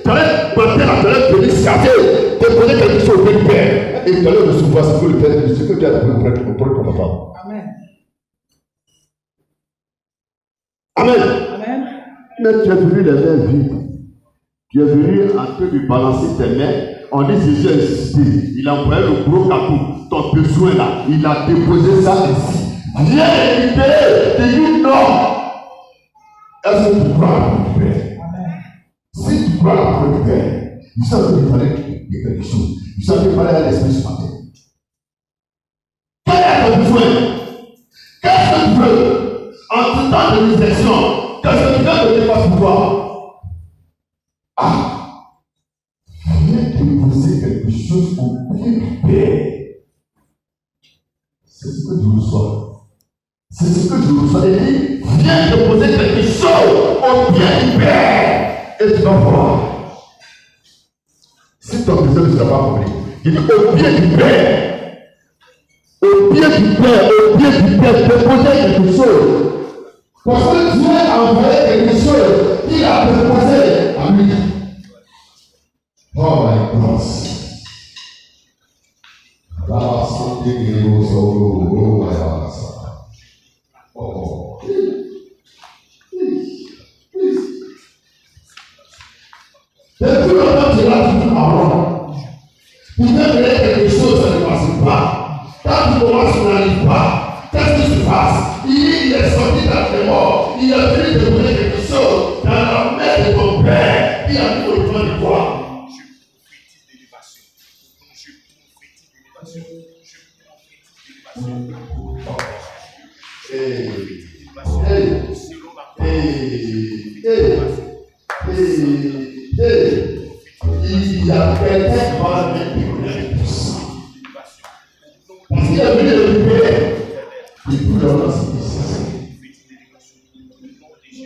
tu allais venir servir, te poser quelque chose au Père. Et tu allais recevoir ce que le Père dit, ce que tu as pour ton papa. Amen. Amen. Amen. Mais tu es venu les mains vides. Tu es venu en train de balancer tes mains. On dit Jésus est ressuscité. Il a envoyé le gros capot. Ton besoin là, il a déposé ça ici. Viens récupérer. Tu dis non. Est-ce que tu crois à la parole du Père? Si tu crois à la parole du Père, il sait qu'il fallait quelque chose. Il sait qu'il fallait à l'esprit ce matin. Quel est ton besoin? Qu'est-ce que tu veux? En tout temps de réflexion, qu'est-ce que tu veux que tu fasses pour toi? Viens déposer quelque chose au pied du Père. C'est ce que je reçois. C'est ce que je reçois. Il dit, viens déposer quelque chose au pied du Père. Et tu vas voir. Si ton besoin ne sera pas compris, il dit au pied du Père. Au pied du Père, déposer quelque chose. Parce que Dieu a envoyé quelque chose qu'il a déposé à lui. Oh my God. Là, santé qui est au sol, oh, depuis longtemps, tu l'as toujours avant. Pour faire quelque chose, ça ne passe pas. Quand tu commences, tu n'arrives pas. Qu'est-ce qui se passe? Il est sorti dans tes morts. Il a venu te donner quelque chose dans la main de ton Père. Il a mis au devant de toi. Il y a quelqu'un qui va le mettre parce qu'il a vu le récupérer. Et puis là,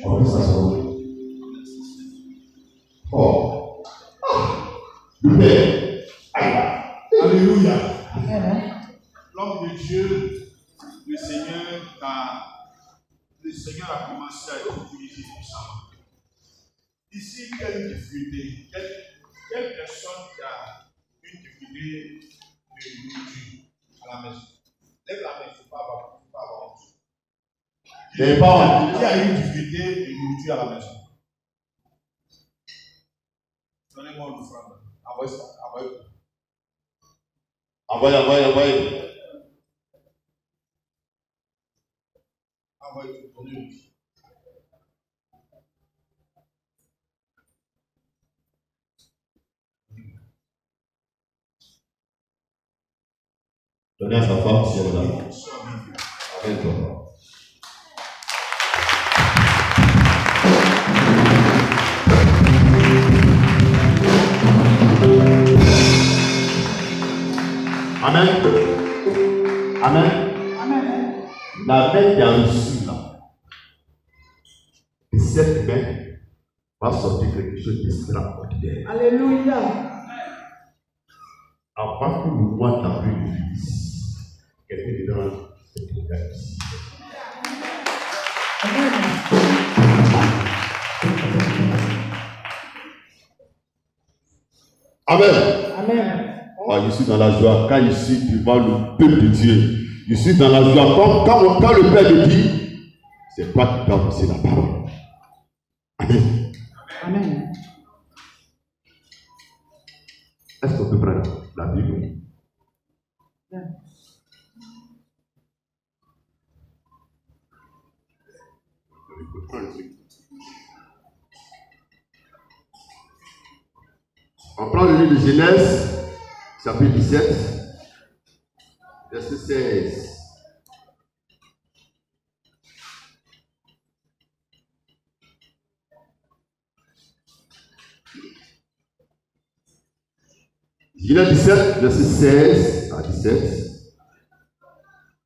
on va s'asseoir. Oh. Le Père. Alléluia. L'homme de Dieu, le Seigneur a commencé à utiliser puissamment. Ici, il y a une difficulté. Quelle personne qui a une difficulté de nourriture à la maison? Lève la main, il ne faut pas avoir honte. Qui a une difficulté de nourriture à la maison? Donnez-moi une offrande. Envoyez ça. Envoyez. Envoyez, donnez-le. Donnez à sa femme si elle est là. Avec toi. Amen. Amen. Amen. La main qui a reçu là, et cette main va sortir quelque chose d'extraordinaire. Alléluia. Avant que le mois d'avril finisse, quelqu'un est dans cette lumière ici. Amen. Amen. Je suis dans la joie quand je suis devant le peuple de Dieu. Je suis dans la joie quand le Père me dit, c'est toi qui dois passer la parole. Amen. Amen. Est-ce qu'on peut prendre la Bible? On prend le livre de Genèse, chapitre 17, verset 16. Genèse 17, verset 16 à 17.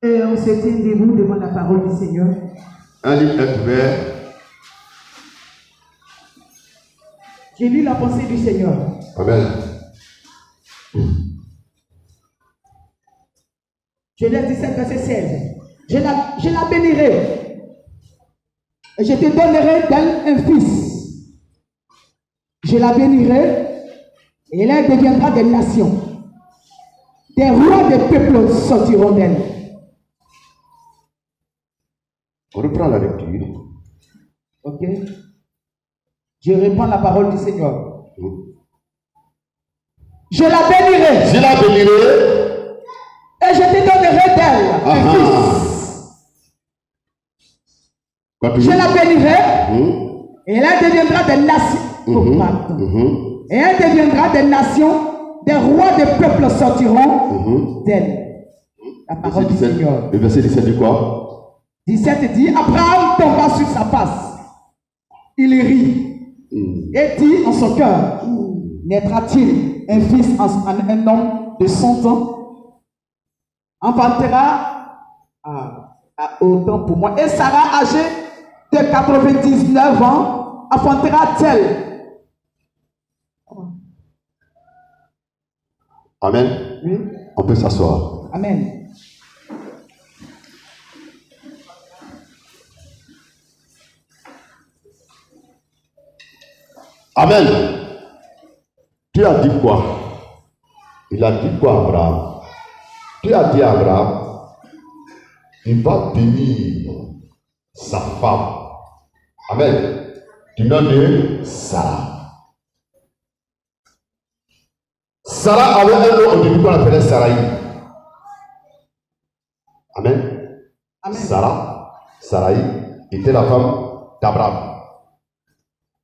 Et on se tient debout devant la parole du Seigneur. Un livre est ouvert. J'ai lu la pensée du Seigneur. Amen. Genèse 17, verset 16. Je la bénirai. Et je te donnerai d'elle un fils. Je la bénirai. Et elle deviendra des nations. Des rois des peuples sortiront d'elle. On reprend la lecture. Ok. Je reprends la parole du Seigneur. Je la bénirai. Je la bénirai. Et je te donnerai d'elle un fils. Continue. Je la bénirai. Et elle deviendra des nations. Et elle deviendra des nations. Des rois des peuples sortiront d'elle. La parole du Seigneur. Le verset 17 dit quoi? 17 dit, Abraham tomba sur sa face. Il rit. Et dit en son cœur, naîtra-t-il un fils en un homme de 100 ans? Enfantera autant pour moi. Et Sarah, âgée de 99 ans, enfantera-t-elle? Amen. Oui. On peut s'asseoir. Amen. Amen. Tu as dit quoi? Il a dit quoi, Abraham? Tu as dit à Abraham, il va bénir sa femme. Amen. Du nom de Sarah. Sarah avait un nom au début qu'on appelait Sarai. Amen. Amen. Sarai était la femme d'Abraham.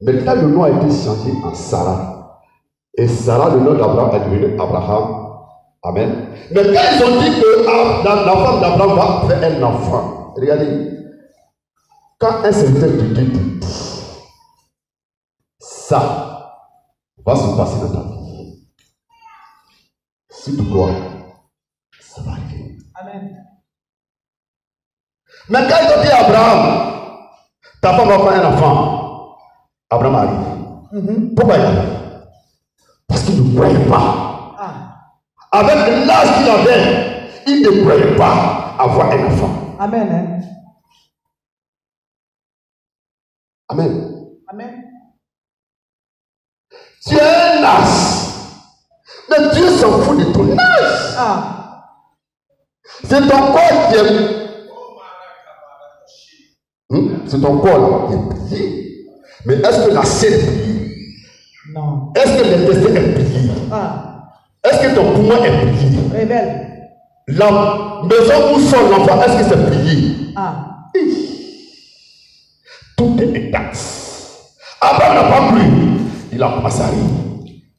Maintenant, le nom a été changé en Sarah. Et Sarah, le nom d'Abraham, est devenu Abraham. Amen. Mais quand ils ont dit que la femme d'Abraham va faire un enfant, regardez, quand un serviteur de Dieu dit, ça va se passer dans ta vie. Si tu crois, ça va arriver. Amen. Mais quand ils ont dit à Abraham, ta femme va faire un enfant, Abraham arrive. Pourquoi il arrive? Parce qu'il ne croyait pas. Avec l'âge qu'il avait, il ne croyait pas avoir un enfant. Amen. Amen. Amen. Tu as un âge. Mais Dieu s'en fout de ton âge. C'est ton corps qui est. C'est ton corps là qui est plié. Mais est-ce que la chair est pliée? Non. Est-ce que l'intestin est plié? Est-ce que ton poumon est plié? Révèle. La maison où sort l'enfant, est-ce que c'est plié? Tout est intact. Abraham n'a pas cru. Il a commencé à rire.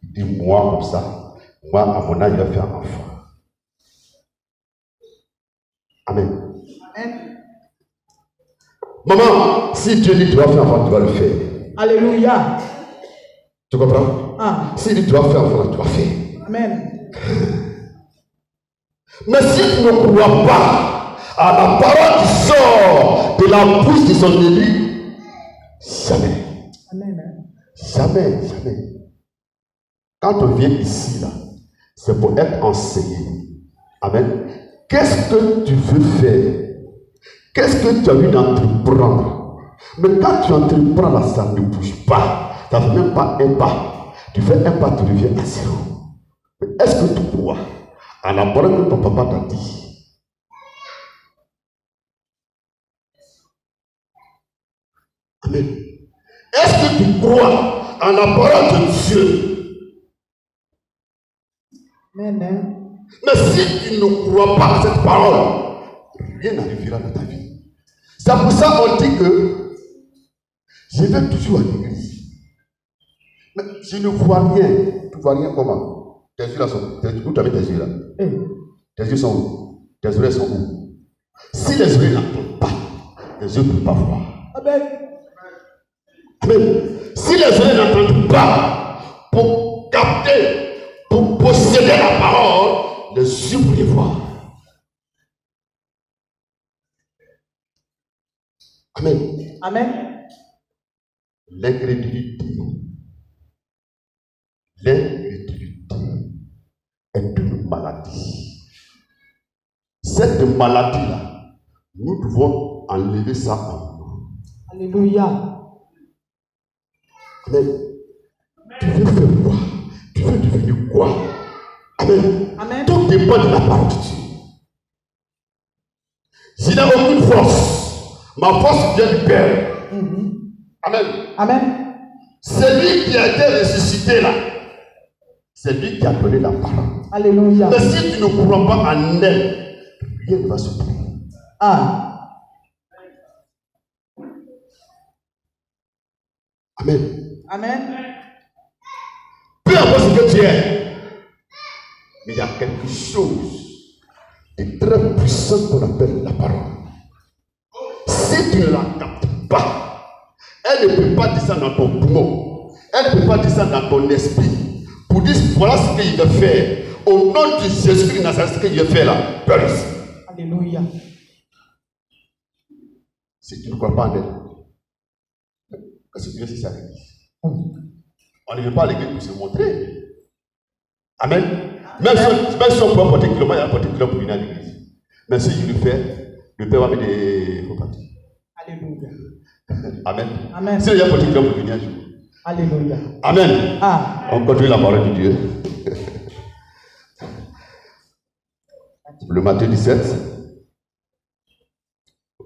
Il dit, moi comme ça, moi à mon âge, il va faire un enfant. Amen. Maman, si Dieu dit tu vas faire un enfant, tu vas le faire. Alléluia. Tu comprends? Si dit tu vas faire un enfant, tu vas faire. Amen. Mais si tu ne crois pas à la parole qui sort de la bouche de son élu, jamais. Amen. Jamais. Quand on vient ici, là, c'est pour être enseigné. Amen. Qu'est-ce que tu veux faire? Qu'est-ce que tu as envie d'entreprendre? Mais quand tu entreprends là, ça ne bouge pas. Ça ne fait même pas un pas. Tu fais un pas, tu reviens à zéro. Mais est-ce que tu crois à la parole que ton papa t'a dit? Amen. Est-ce que tu crois à la parole de Dieu? Amen. Mais si tu ne crois pas à cette parole, rien n'arrivera dans ta vie. C'est pour ça qu'on dit que je vais toujours à l'église. Mais je ne vois rien. Tu ne vois rien comment? Tes yeux là sont. Où tu avais tes yeux là? Tes yeux sont où? Tes oreilles sont où? Si les oreilles n'entendent pas, les yeux ne peuvent pas voir. Amen. Amen. Si les oreilles n'entendent pas, pour capter, pour posséder voir. Amen. Amen. L'incrédulité est une maladie. Cette maladie-là, nous devons enlever ça en nous. Alléluia. Amen. Tu veux faire quoi? Tu veux devenir quoi? Amen. Amen. Tout dépend de la parole de Dieu. Je n'ai aucune force. Ma force vient du Père. Amen. Amen. C'est lui qui a été ressuscité là. C'est lui qui a donné la parole. Alléluia. Mais si tu ne crois pas en elle, rien ne va se faire. Ah. Amen. Amen. Peu importe ce que tu es, mais il y a quelque chose de très puissant qu'on appelle la parole. Si tu ne la captes pas, elle ne peut pas descendre dans ton poumon, elle ne peut pas descendre dans ton esprit pour dire voilà ce qu'il veut faire. Au nom de Jésus de Nazareth, ce qu'il veut faire là, périsse. Alléluia. Si tu ne crois pas en elle, qu'est-ce que tu veux si c'est à l'église? On ne veut pas à l'église pour se montrer. Amen. Même si on peut apporter un kilomètre, il y a apporter un kilomètre pour venir à l'église. Mais si je le fais, le Père va mettre des faux papiers. Alléluia. Amen. Amen. Si il y a apporté un kilomètre pour venir un jour. Alléluia. Amen. Ah. On continue la parole de Dieu. Le Matthieu 17.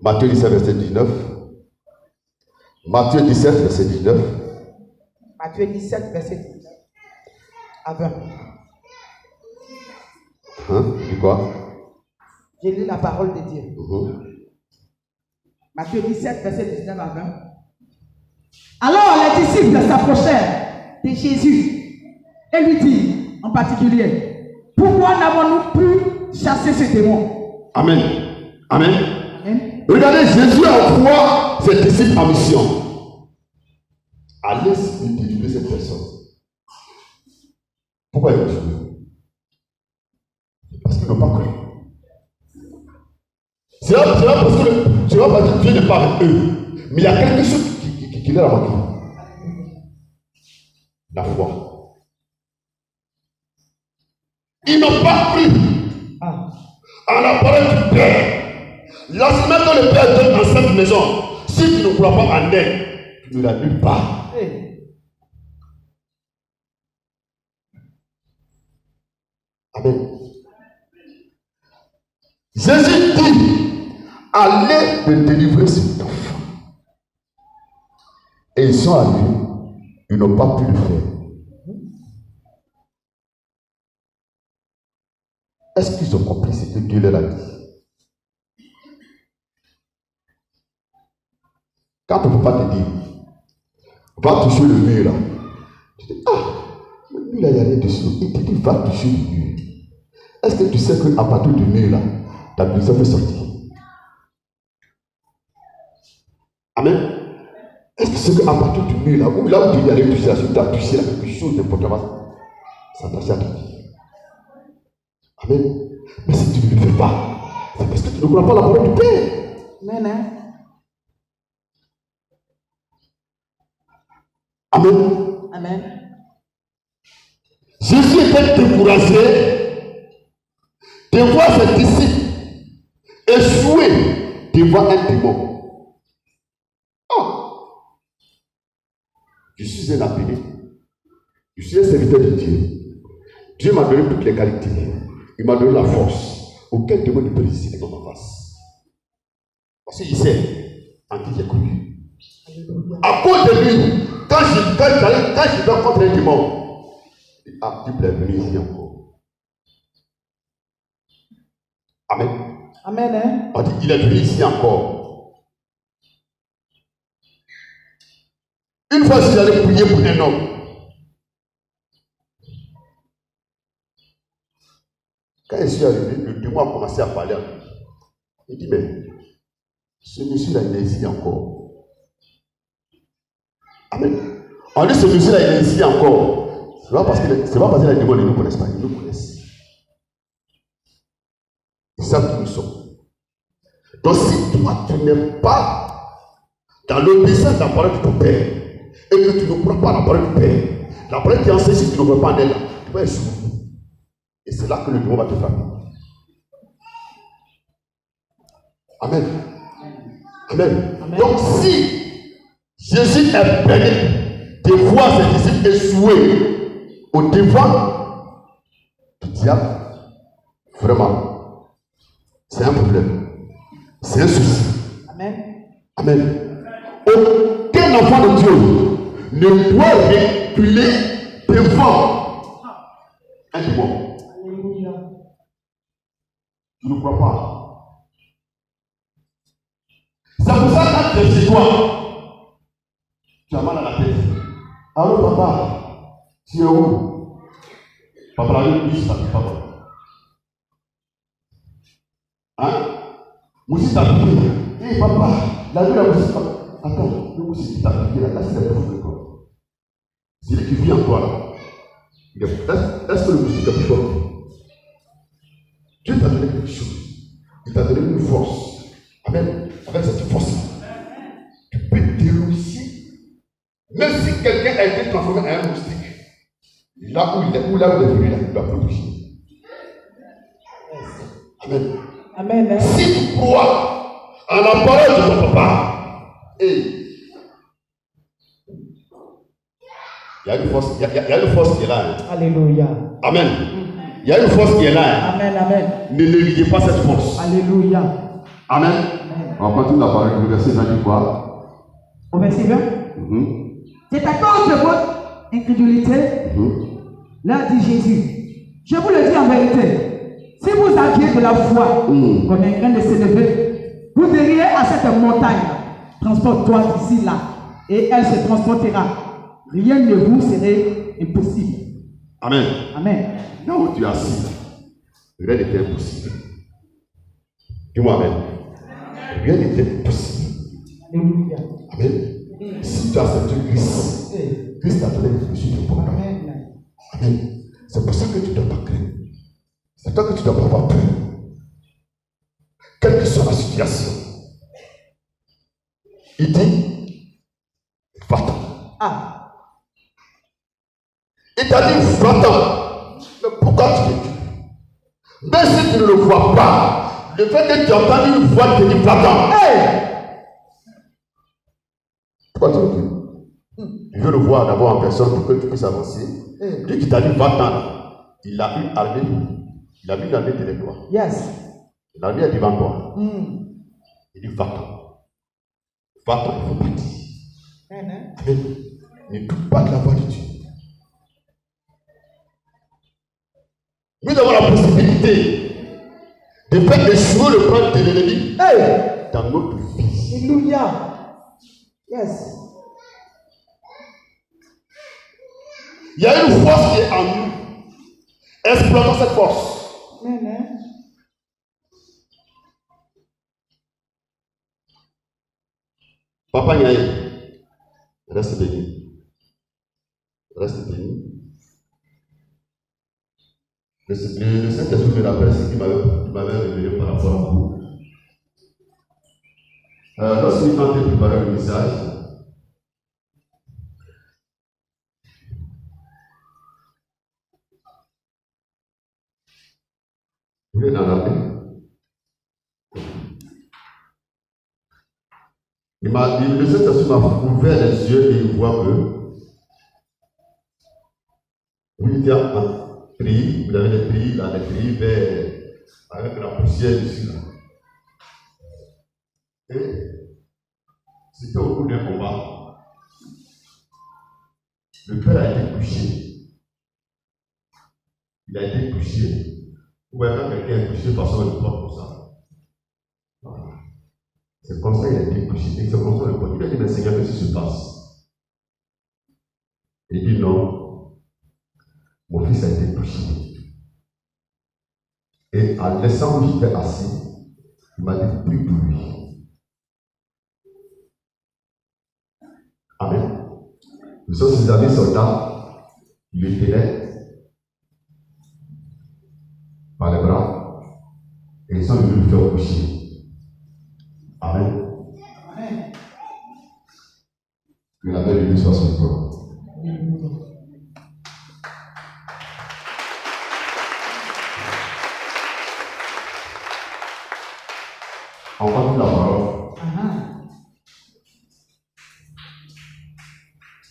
Matthieu 17, verset 19. Matthieu 17, verset 19. Matthieu 17, verset 19 à 20. Hein? Tu dis quoi? J'ai lu la parole de Dieu. Matthieu 17, verset 19 à 20. Alors les disciples s'approchèrent de Jésus et lui dirent en particulier, pourquoi n'avons-nous pu chasser ce démon? Amen. Amen. Amen. Regardez, Jésus envoie ses disciples en mission. Allez délivrer cette personne. Pourquoi ils ont tué? Parce qu'ils n'ont pas cru. C'est là parce que Dieu n'est pas avec eux. Mais il y a quelque chose qui leur a manqué. La foi. Ils n'ont pas cru en la parole du Père. L'enseignement que le Père donne dans cette maison, si tu ne crois pas en elle, tu ne la nulle pas. Amen. Jésus dit, allez me délivrer cet enfant. Et ils sont arrivés, ils n'ont pas pu le faire. Est-ce qu'ils ont compris ce que Dieu leur a dit? Quand ton papa te dit, va toucher le mur là, tu dis, le mur là, il n'y a rien dessus. Il te dit, va toucher le mur. Est-ce que tu sais qu'à partir du mur là, ta blessure peut sortir? Amen. Est-ce que tu sais qu'à partir du mur là, où tu y allais toucher là, tu as touché là quelque chose d'important, ça t'a à ta vie. Amen. Mais si tu ne le fais pas, c'est parce que tu ne crois pas la parole du Père. Amen. Amen. Amen. Jésus était découragé de voir ses disciples échouer devant un démon. Je suis un appelé. Je suis un serviteur de Dieu. Dieu m'a donné toutes les qualités. Il m'a donné la force. Aucun démon ne peut résister dans ma face. Parce qu'il sait en qui j'ai cru. À cause de lui, quand je vais contre un démon, tu peux venir ici encore. Amen. Amen. On dit il est venu ici encore. Une fois, si j'allais prier pour un homme, quand je suis arrivé, le démon a commencé à parler à lui. Il dit, mais ce monsieur-là, il est ici encore. Amen. On dit, ce monsieur-là, il est ici encore. C'est pas parce que les démons ne nous connaissent pas, ils nous connaissent. Donc si toi tu n'es pas dans l'obéissance de la parole de ton Père, et que tu ne crois pas à la parole du Père, la parole qui enseigne, si tu ne crois pas en elle, tu vas échouer. Et c'est là que le démon va te frapper. Amen. Amen. Amen. Donc si Jésus est béni de voir ses disciples échouer au devant du diable, vraiment, c'est un problème. C'est un souci. Amen. Amen. Aucun enfant de Dieu ne doit reculer devant un démon. Tu ne crois pas. C'est pour ça que quand tu es chez toi, tu as mal à la tête. Allô papa, tu es où? Papa l'a dit, ça ne pas. Hein? Moussi t'a piqué. Hé papa, la nuit la moussi t'a piqué. Attends, le moussi t'a piqué là, c'est la bouffe de toi. C'est lui qui vit en toi là. Est-ce que le moussi t'a piqué? Dieu t'a donné quelque chose. Il t'a donné une force. Amen. Avec cette force, tu peux dénoncer. Même si quelqu'un a été transformé en un moustique, là où il est, venu, là, il doit protéger. Amen. Amen. Si tu crois en la parole de ton papa, il y a une force, il y a une force qui est là. Hein. Alléluia. Amen. Il y a une force qui est là. Hein. Amen, amen. Ne négligez pas cette force. Alléluia. Amen. On continue la parole du verset 20 quoi? Au verset 20. C'est à cause de votre incrédulité, là dit Jésus. Je vous le dis en vérité, si vous aviez de la foi, comme un grain de sénévé, vous diriez à cette montagne, transporte-toi d'ici là, et elle se transportera. Rien ne vous serait impossible. Amen. Amen. Là où tu es assis, rien n'était impossible. Dis-moi Amen. Rien n'était possible. Amen. Si tu as accepté Christ, Christ t'a donné quelque chose de bon. Amen. C'est pour ça que tu ne dois pas craindre. C'est pour ça que tu ne dois pas avoir peur. Quelle que soit la situation, il dit va-t'en. Ah. Il t'a dit va-t'en. Mais pourquoi tu es Dieu? Même si tu ne le vois pas, le fait que tu entends une voix te dit va-t'en. Hey! Pourquoi tu es Dieu? Je veux le voir d'abord en personne pour que tu puisses avancer. Lui qui t'a dit va-t'en, il a une armée. Il a mis une armée derrière toi. Yes. L'armée est devant toi. Il dit va-t'en. Va-t'en, il faut partir. Amen. Ne doute pas de la voix de Dieu. Nous avons la possibilité de faire échouer le plan de l'ennemi dans notre vie. Alléluia. Yes. Il y a une force qui est en nous. Exploitons cette force. Amen. Papa Nyaï, reste béni. Reste béni. Le Saint-Esprit me rappelle ce qu'il m'avait révélé par rapport à vous. Lorsqu'il tente de préparer le message, vous êtes dans la paix. Le Saint-Esprit m'a ouvert les yeux et il voit que vous étiez en prière, vous avez les prières là, les prières vers avec la poussière dessus là. Et c'était au cours d'un combat. Le père a été touché. Il a été touché. Vous voyez quand quelqu'un est touché par son époque comme ça. C'est comme ça qu'il a été touché. Et c'est comme ça qu'il a dit, mais Seigneur, qu'est-ce qui se passe? Il dit non. Mon fils a été touché. Et en laissant où j'étais assis, il m'a dit prie pour lui. Amen. Nous sommes ses amis soldats, il le tenait par les bras et ils sont venus le faire coucher. On va toute la parole.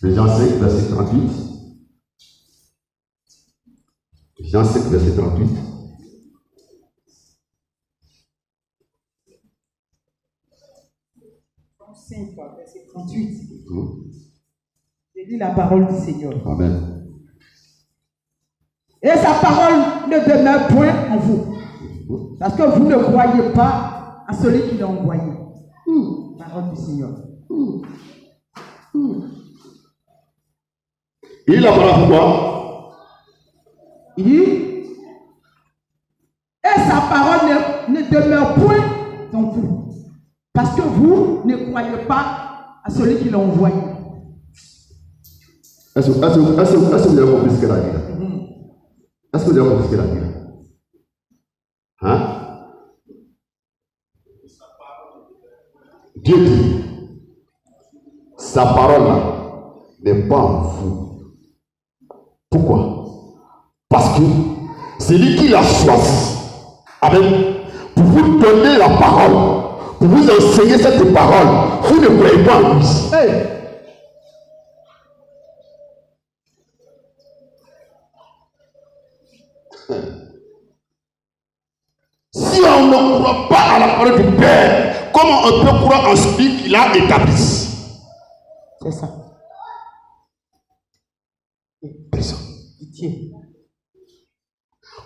Jean 5, verset 38. Jean 5, verset 38. Jean 5, verset 38. Je lis la parole du Seigneur. Amen. Et sa parole ne demeure point en vous, parce que vous ne croyez pas à celui qui l'a envoyé. Parole du Seigneur. Il la parole pourquoi? Il dit, et sa parole ne demeure point en vous, parce que vous ne croyez pas à celui qui l'a envoyé. Est-ce que vous avez compris ce qu'elle a dit? Est-ce que vous avez compris ce qu'elle a dit? Hein? Dieu dit, sa parole là n'est pas en vous. Pourquoi? Parce que c'est lui qui l'a choisi. Amen. Pour vous donner la parole, pour vous enseigner cette parole, vous ne croyez pas en lui. Hey. Si on ne croit pas à la parole du Père, comment on peut croire en celui qui l'a établi? C'est ça. Personne. Pitié.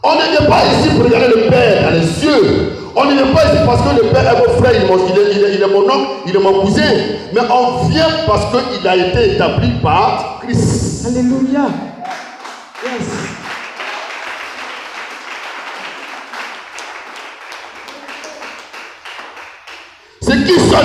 On ne vient pas ici pour regarder le Père dans les cieux. On ne vient pas ici parce que le Père est mon frère, il est mon oncle, il est mon cousin. Mais on vient parce qu'il a été établi par Christ. Alléluia. Yes. C'est qui sont